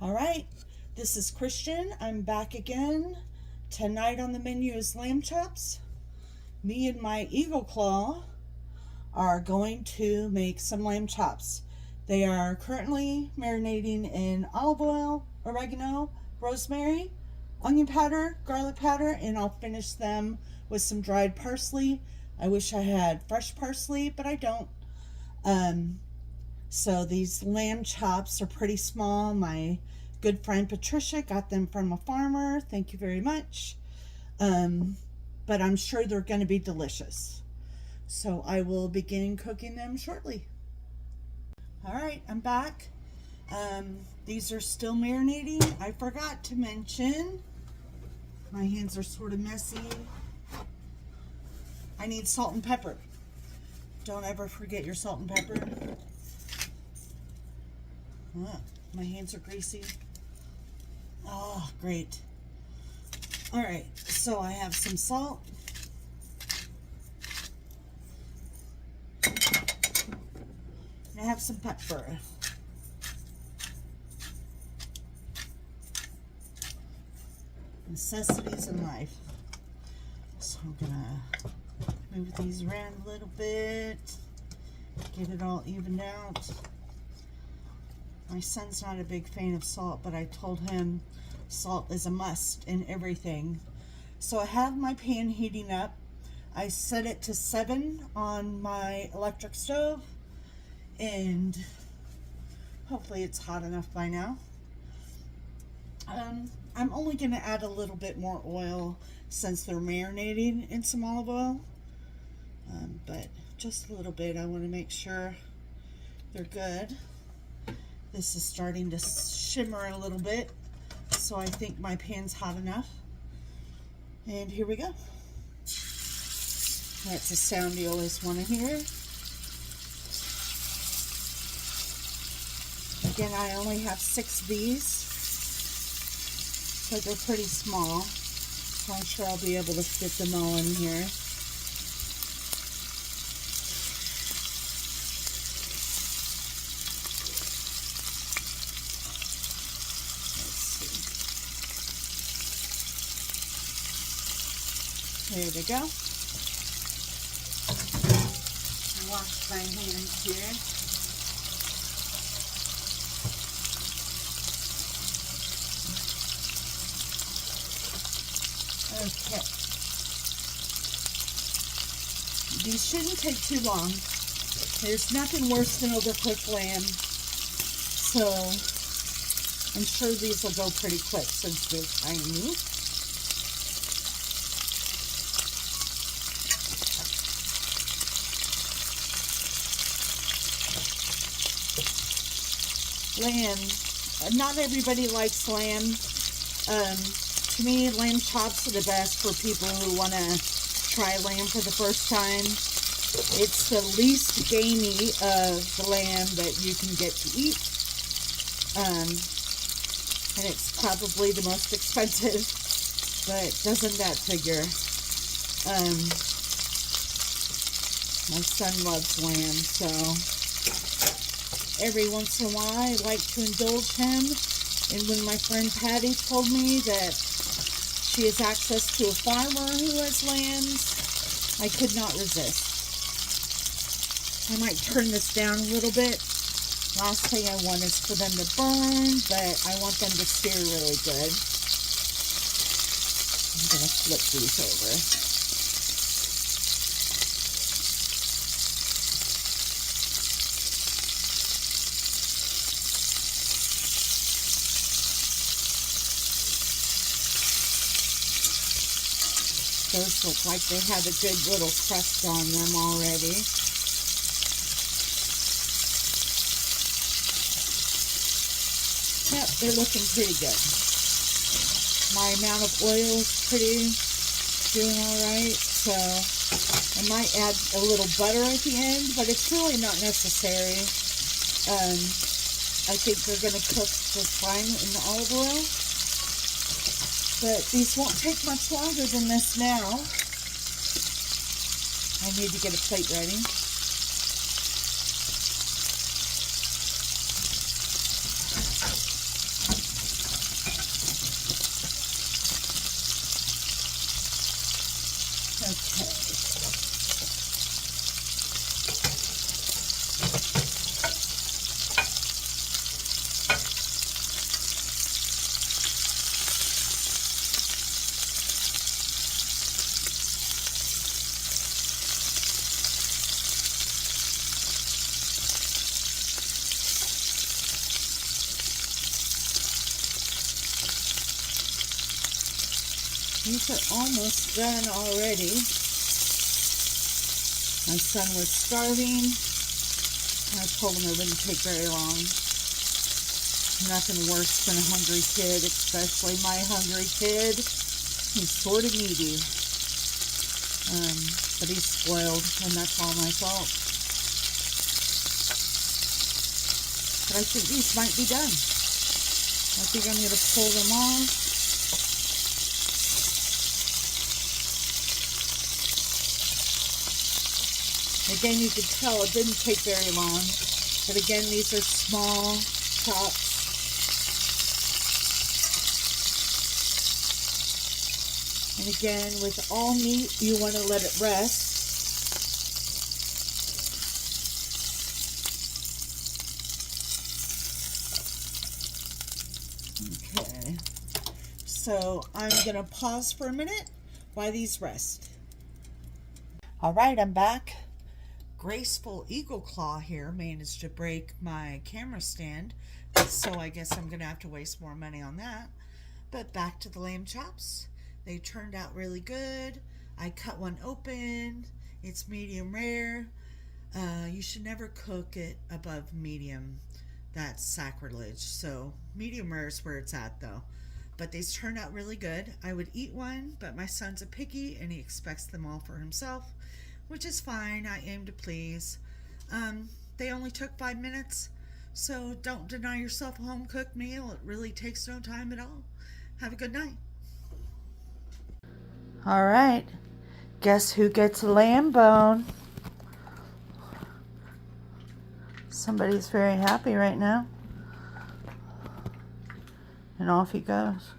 All right, this is Christian. I'm back again. Tonight on the menu is lamb chops. Me and my Eagle Claw are going to make some lamb chops. They are currently marinating in olive oil, oregano, rosemary, onion powder, garlic powder, and I'll finish them with some dried parsley. I wish I had fresh parsley, but I don't. So these lamb chops are pretty small. My good friend Patricia got them from a farmer. Thank you very much. But I'm sure they're going to be delicious. So I will begin cooking them shortly. All right, I'm back. These are still marinating. I forgot to mention, my hands are sort of messy. I need salt and pepper. Don't ever forget your salt and pepper. Oh, my hands are greasy. Oh, great. All right, so I have some salt. I have some pepper. Necessities in life. So I'm gonna move these around a little bit, get it all evened out. My son's not a big fan of salt, but I told him salt is a must in everything. So I have my pan heating up. I set it to 7 on my electric stove, and hopefully it's hot enough by now. I'm only going to add a little bit more oil since they're marinating in some olive oil, but just a little bit. I want to make sure they're good. This is starting to shimmer a little bit, so I think my pan's hot enough. And here we go. That's a sound you always want to hear. Again, I only have 6 of these, but they're pretty small, so I'm sure I'll be able to fit them all in here. There we go. Wash my hands here. Okay. These shouldn't take too long. There's nothing worse than overcooked lamb. So I'm sure these will go pretty quick since they're tiny. Lamb. Not everybody likes lamb. To me, lamb chops are the best for people who want to try lamb for the first time. It's the least gamey of the lamb that you can get to eat. And it's probably the most expensive, but doesn't that figure? My son loves lamb, so every once in a while I like to indulge him. And when my friend Patty told me that she has access to a farmer who has lambs, I could not resist. I might turn this down a little bit. Last thing I want is for them to burn, but I want them to sear really good. I'm going to flip these over. Those look like they have a good little crust on them already. Yep, they're looking pretty good. My amount of oil is doing alright, so I might add a little butter at the end, but it's really not necessary. I think they're going to cook just fine in the olive oil. But these won't take much longer than this now. I need to get a plate ready. These are almost done already. My son was starving. I told him it wouldn't take very long. Nothing worse than a hungry kid, especially my hungry kid. He's sort of needy. But he's spoiled, and that's all my fault. But I think these might be done. I think I'm going to pull them off. Again, you can tell it didn't take very long. But again, these are small chops. And again, with all meat, you want to let it rest. Okay. So I'm going to pause for a minute while these rest. All right, I'm back. Graceful Eagle Claw here managed to break my camera stand, so I guess I'm going to have to waste more money on that. But back to the lamb chops. They turned out really good. I cut one open. It's medium rare. You should never cook it above medium. That's sacrilege. So medium rare is where it's at though. But these turned out really good. I would eat one, but my son's a picky and he expects them all for himself, which is fine. I aim to please. They only took 5 minutes, so don't deny yourself a home-cooked meal. It really takes no time at all. Have a good night. All right. Guess who gets a lamb bone? Somebody's very happy right now. And off he goes.